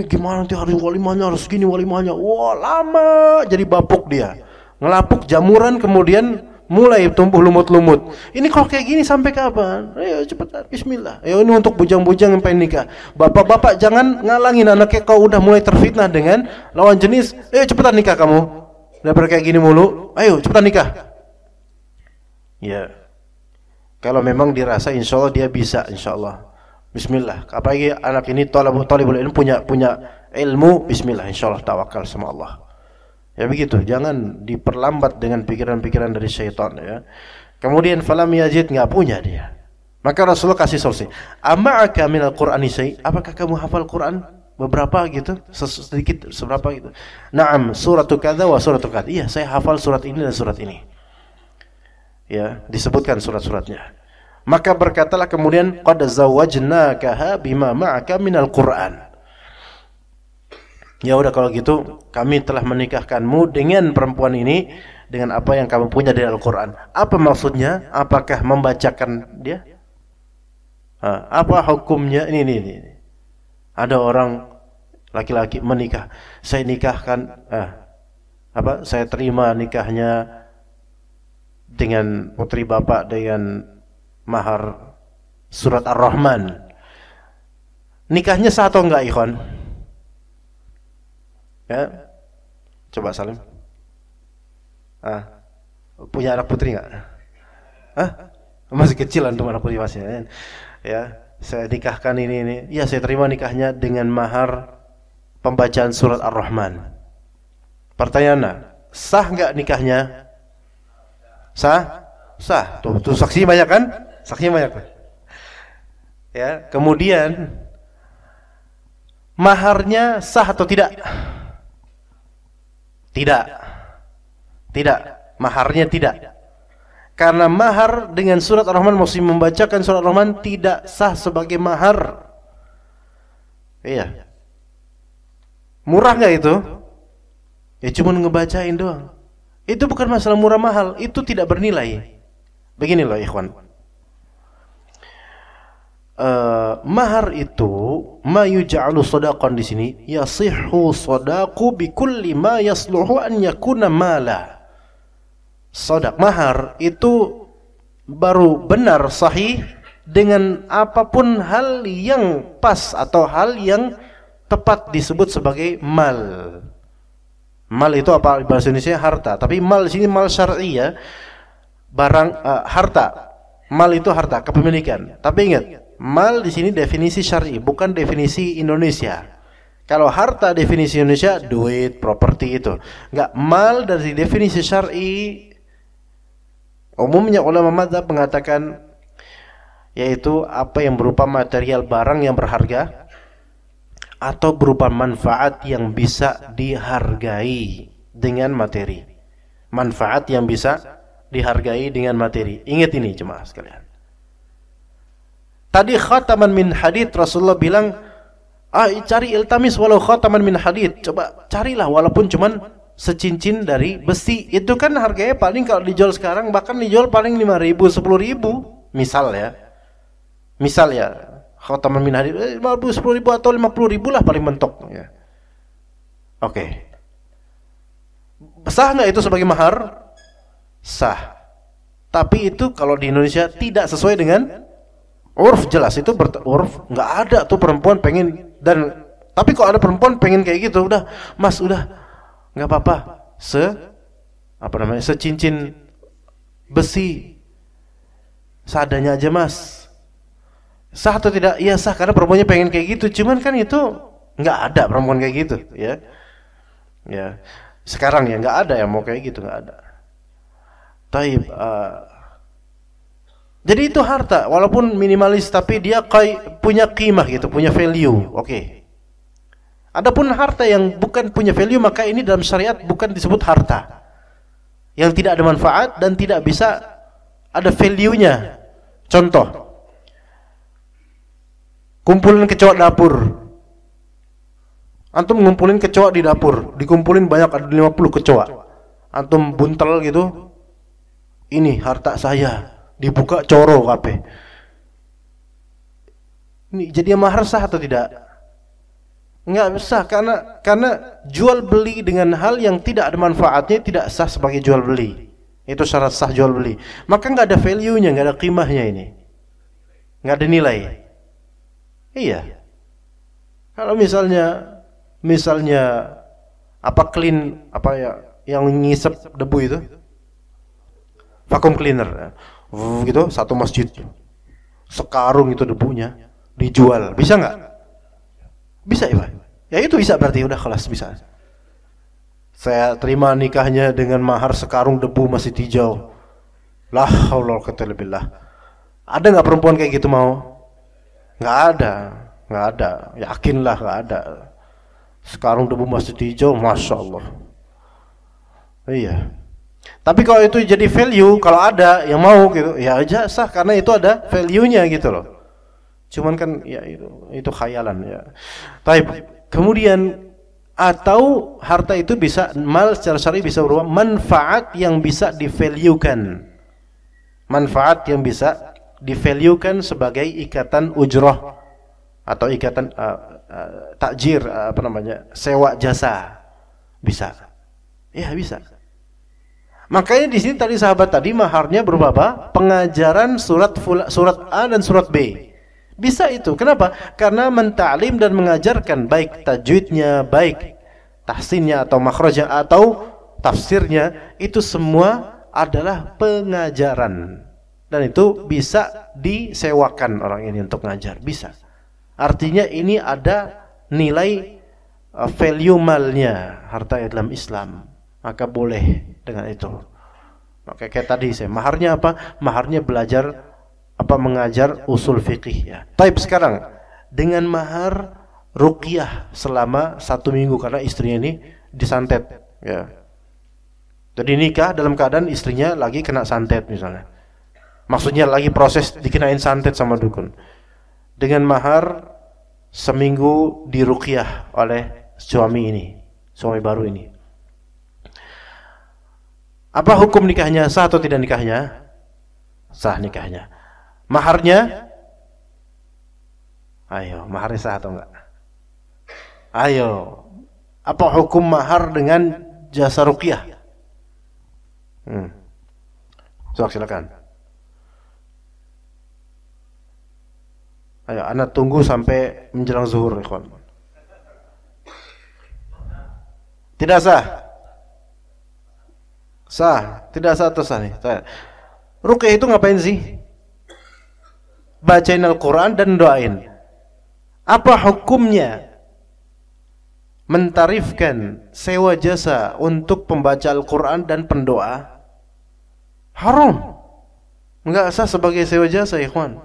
gimana nanti hari walimahnya harus gini, walimahnya wah lama, jadi bapuk dia, ngelapuk jamuran, kemudian mulai tumbuh lumut-lumut. Ini kalau kayak gini sampai kapan? Ayo cepetan, bismillah. Ayo, ini untuk bujang-bujang yang pengen nikah. Bapak-bapak jangan ngalangin anaknya kalau udah mulai terfitnah dengan lawan jenis. Ayo cepetan nikah kamu. Daripada kayak gini mulu, ayo cepetan nikah. Ya, kalau memang dirasa insya Allah dia bisa, insya Allah. Bismillah. Apalagi anak ini talibul ilmu, punya ilmu, bismillah, insya Allah tawakal sama Allah. Ya begitu, jangan diperlambat dengan pikiran-pikiran dari syaitan ya. Kemudian falam yajid, enggak punya dia. Maka Rasulullah kasih solusi. Ama'aka minal Qur'ani syai'? Apakah kamu hafal Quran beberapa gitu? Sedikit seberapa gitu. Naam, suratu kadza wa suratu kadza. Iya, saya hafal surat ini dan surat ini. Ya, disebutkan surat-suratnya. Maka berkatalah kemudian qad zawwajnakaha bima ma'aka minal Qur'an. Ya udah kalau gitu kami telah menikahkanmu dengan perempuan ini dengan apa yang kamu punya dari Al-Qur'an. Apa maksudnya? Apakah membacakan dia? Apa hukumnya? Ini. Ada orang Laki-laki menikah, saya nikahkan, saya terima nikahnya dengan putri bapak dengan mahar surat Ar-Rahman. Nikahnya sah atau enggak, ikhwan? Ya, coba Salim. Punya anak putri enggak? Masih kecil antum anak putri masih. Ya, saya nikahkan ini. Ya, saya terima nikahnya dengan mahar pembacaan surat Ar-Rahman. Pertanyaannya, sah enggak nikahnya? Sah? Sah. Tuh saksinya banyak kan? Saksinya banyak kan? Ya, kemudian maharnya sah atau tidak? Tidak. Tidak. Maharnya tidak. Karena mahar dengan surat Ar-Rahman, masih membacakan surat Ar-Rahman tidak sah sebagai mahar. Iya. Murah nggak itu? Ya cuma ngebacain doang. Itu bukan masalah murah mahal, itu tidak bernilai. Begini loh ikhwan. Mahar itu ma yuj'alu shadaqan di sini, yasihhu shadaqu bi kulli ma yasluhu an yakuna mala. Shadaq mahar itu baru benar sahih dengan apapun hal yang pas atau hal yang tepat disebut sebagai mal. Mal itu apa bahasa Indonesia? Harta. Tapi mal di sini mal syar'i ya. Barang harta. Mal itu harta, kepemilikan. Tapi ingat, mal di sini definisi syar'i, bukan definisi Indonesia. Kalau harta definisi Indonesia, duit, properti itu. Enggak, mal dari definisi syar'i umumnya ulama mazhab mengatakan yaitu apa yang berupa material barang yang berharga atau berupa manfaat yang bisa dihargai dengan materi. Manfaat yang bisa dihargai dengan materi. Ingat ini jemaah sekalian. Tadi khataman min hadid, Rasulullah bilang, cari iltamis walau khataman min hadid. Coba carilah walaupun cuman secincin dari besi. Itu kan harganya paling kalau dijual sekarang bahkan dijual paling 5.000, 10.000. Misal ya. Khataman min hadid 10.000 atau 50.000 lah paling mentok ya. Oke. Sah nggak itu sebagai mahar? Sah. Tapi itu kalau di Indonesia tidak sesuai dengan urf, jelas itu urf, nggak ada tuh perempuan pengen tapi kalau ada perempuan pengen kayak gitu, udah Mas, udah nggak apa-apa, secincin besi seadanya aja Mas. Sah atau tidak? Iya sah, karena perempuannya pengen kayak gitu. Cuman kan itu nggak ada perempuan kayak gitu, ya. Ya, sekarang ya nggak ada yang mau kayak gitu, nggak ada. Taib. Jadi itu harta, walaupun minimalis, tapi dia punya qimah gitu, punya value. Oke. Adapun harta yang bukan punya value, maka ini dalam syariat bukan disebut harta. Yang tidak ada manfaat dan tidak bisa ada value-nya. Contoh, kumpulin kecoa dapur. Antum ngumpulin kecoa di dapur, dikumpulin banyak, ada 50 kecoa. Antum buntel gitu. Ini harta saya, dibuka coro kabeh. Ini jadi mahar sah atau tidak? Enggak sah, karena jual beli dengan hal yang tidak ada manfaatnya tidak sah sebagai jual beli. Itu syarat sah jual beli. Maka enggak ada value-nya, enggak ada qimahnya ini. Enggak ada nilai. Iya. Kalau misalnya yang ngisep debu itu, vacuum cleaner, gitu, satu masjid, sekarung itu debunya dijual, bisa nggak? Bisa ya Pak? Ya itu bisa, berarti udah kelas bisa. Saya terima nikahnya dengan mahar sekarung debu masih hijau. La haula wala quwwata illa billah. Ada nggak perempuan kayak gitu mau? Nggak ada. Yakinlah nggak ada. Sekarang debu masih hijau, masya Allah. Iya. Tapi kalau itu jadi value, kalau ada yang mau gitu, ya aja sah karena itu ada value-nya gitu loh. Cuman kan ya itu khayalan ya. Tapi kemudian atau harta itu bisa, mal secara syar'i bisa berupa manfaat yang bisa di-value-kan. Manfaat yang bisa di-value-kan sebagai ikatan ujrah atau ikatan takjir, apa namanya, sewa jasa, bisa. Ya bisa. Makanya di sini tadi sahabat tadi maharnya berupa apa? Pengajaran surat A dan surat B. Bisa itu. Kenapa? Karena mentaklim dan mengajarkan baik tajwidnya, baik tahsinnya atau makhrajnya atau tafsirnya, itu semua adalah pengajaran. Dan itu bisa disewakan orang ini untuk ngajar, bisa. Artinya ini ada nilai value malnya, harta dalam Islam. Maka boleh dengan itu. Maka kayak tadi maharnya apa? Maharnya belajar mengajar usul fikih ya. Taib sekarang dengan mahar ruqyah selama 1 minggu karena istrinya ini disantet ya. Jadi nikah dalam keadaan istrinya lagi kena santet misalnya. Maksudnya lagi proses dikenain santet sama dukun. Dengan mahar seminggu diruqyah oleh suami baru ini. Apa hukum nikahnya? Sah atau tidak nikahnya? Sah nikahnya. Maharnya? Ayo, maharnya sah atau enggak? Ayo. Apa hukum mahar dengan jasa ruqyah? Silakan. Ayo, anak tunggu sampai menjelang zuhur, ikhwan. Tidak sah? Sah, tidak sah atau sah nih? Ruqyah itu ngapain sih? Bacain Al-Quran dan doain. Apa hukumnya mentarifkan sewa jasa untuk pembaca Al-Quran dan pendoa? Haram. Enggak sah sebagai sewa jasa, ikhwan.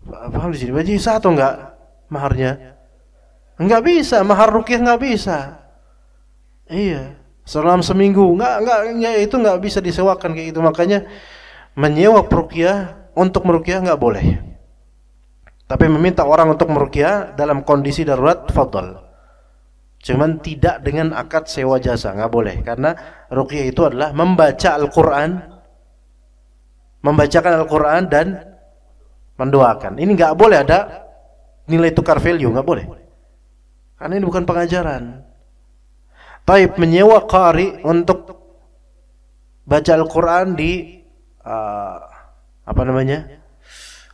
Paham di sini? Baca sah atau enggak maharnya? Enggak bisa, mahar ruqyah enggak bisa. Iya, selama seminggu itu enggak bisa disewakan kayak gitu. Makanya menyewa ruqyah untuk meruqyah enggak boleh. Tapi meminta orang untuk meruqyah dalam kondisi darurat, fadhal. Cuman tidak dengan akad sewa jasa, enggak boleh. Karena ruqyah itu adalah membaca Al-Qur'an, membacakan Al-Qur'an dan mendoakan. Ini enggak boleh ada nilai tukar value, enggak boleh. Karena ini bukan pengajaran. Taib menyewa qari untuk baca Al-Qur'an di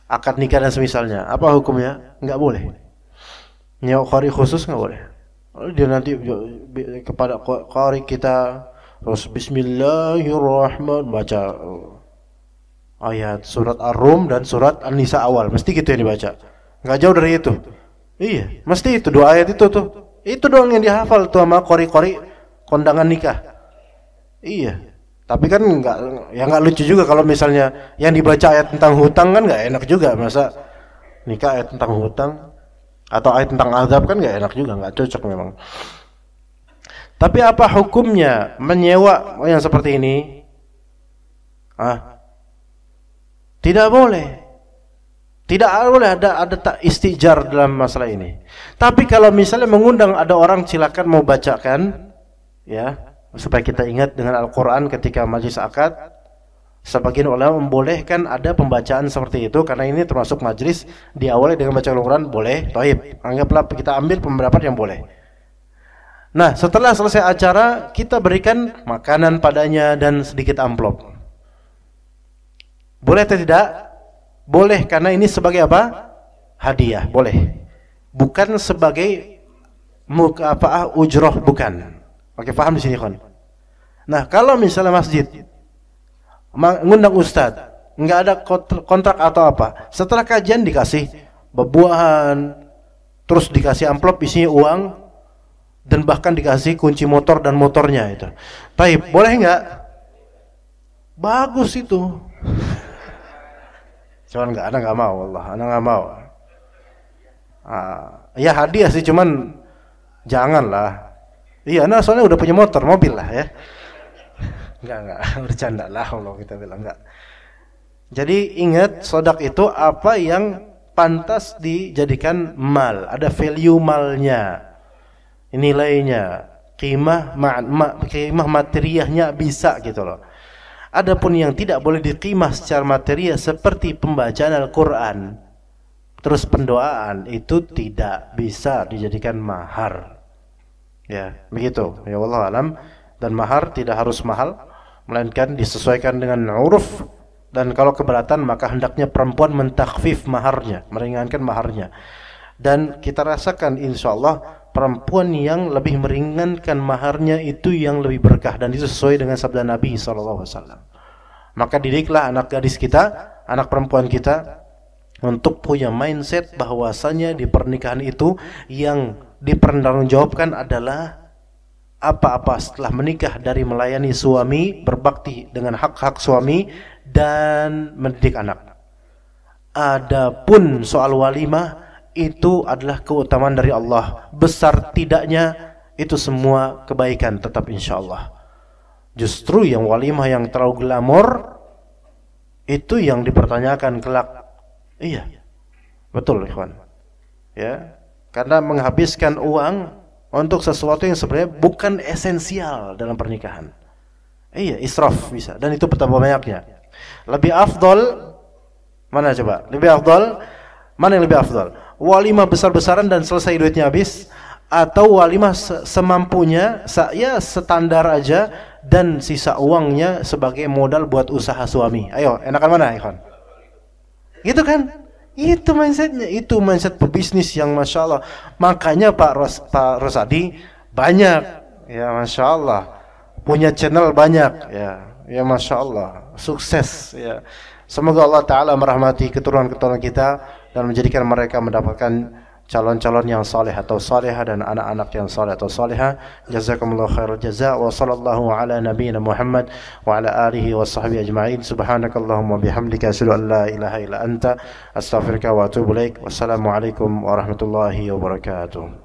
akad nikah dan semisalnya, apa hukumnya? Enggak boleh. Nyewa qari khusus enggak boleh. Dia nanti kepada qari kita terus bismillahirrahmanirrahim baca ayat surat Ar-Rum dan surat An-Nisa awal, mesti gitu yang dibaca. Enggak jauh dari itu. Iya, mesti itu 2 ayat itu tuh. Itu doang yang dihafal tuh sama qari-qari kondangan nikah. Iya. Tapi kan enggak lucu juga kalau misalnya yang dibaca ayat tentang hutang kan enggak enak juga, masa nikah ayat tentang hutang atau ayat tentang azab kan enggak enak juga, enggak cocok memang. Tapi apa hukumnya menyewa yang seperti ini? Tidak boleh. Tidak boleh ada tak istijar dalam masalah ini. Tapi kalau misalnya mengundang ada orang, silakan mau bacakan ya, supaya kita ingat dengan Al-Quran ketika majlis akad. Sebagian ulama membolehkan ada pembacaan seperti itu karena ini termasuk majlis diawali dengan baca Al-Quran, boleh. Taib, anggaplah kita ambil pendapat yang boleh. Nah, setelah selesai acara kita berikan makanan padanya dan sedikit amplop. Boleh atau tidak? Boleh, karena ini sebagai apa? Hadiah, boleh. Bukan sebagai mukafa'ah ujroh, bukan. Oke, paham di sini kan? Nah, kalau misalnya masjid mengundang ustadz, nggak ada kontrak atau apa, setelah kajian dikasih bebuahan, terus dikasih amplop isinya uang, dan bahkan dikasih kunci motor dan motornya itu. Taib, boleh nggak? Bagus itu. Cuman anak nggak mau, Allah, anak nggak mau. Ya hadiah sih, cuman janganlah. Iya, nah soalnya udah punya mobil lah ya. Enggak, bercanda lah Allah, kita bilang enggak. Jadi ingat, sodak itu apa yang pantas dijadikan mal, ada value malnya, nilainya, qimah materiahnya bisa gitu loh. Adapun yang tidak boleh diqimah secara material seperti pembacaan Al-Quran, Terus pendoaan itu tidak bisa dijadikan mahar. Ya, begitu. Ya wallahu alam. Dan mahar tidak harus mahal, melainkan disesuaikan dengan uruf. Dan kalau keberatan maka hendaknya perempuan mentakhfif maharnya, meringankan maharnya. Dan kita rasakan insyaallah perempuan yang lebih meringankan maharnya itu yang lebih berkah, dan itu sesuai dengan sabda Nabi SAW. Maka didiklah anak gadis kita, anak perempuan kita untuk punya mindset bahwasanya di pernikahan itu yang dipertanggungjawabkan adalah apa-apa setelah menikah, dari melayani suami, berbakti dengan hak-hak suami, dan mendidik anak. Adapun soal walimah itu adalah keutamaan dari Allah. Besar tidaknya itu semua kebaikan tetap insyaallah. Justru yang walimah yang terlalu glamor itu yang dipertanyakan kelak. Iya, betul ikhwan. Ya, karena menghabiskan uang untuk sesuatu yang sebenarnya bukan esensial dalam pernikahan. Iya, israf bisa, dan itu betapa banyaknya. Lebih afdol mana coba? Lebih afdol mana yang lebih afdol? Walimah besar-besaran dan selesai duitnya habis, atau walimah semampunya, ya standar aja, dan sisa uangnya sebagai modal buat usaha suami. Ayo, enakan mana ikhwan? Gitu kan? Itu mindsetnya, itu mindset pebisnis yang masya Allah. Makanya Pak Rosadi banyak, ya masya Allah, punya channel banyak, ya masya Allah, sukses. Ya, semoga Allah Taala merahmati keturunan-keturunan kita dan menjadikan mereka mendapatkan calon-calon yang saleh atau salehah dan anak-anak yang saleh atau salehah. Jazakumullahu khairal jazaa wa sallallahu ala nabiyyina Muhammad wa ala alihi wa sahbihi ajma'in. Subhanakallahumma bihamdika asyhadu an la ilaha illa anta astaghfiruka wa atubu ilaik. Wassalamu alaikum warahmatullahi wabarakatuh.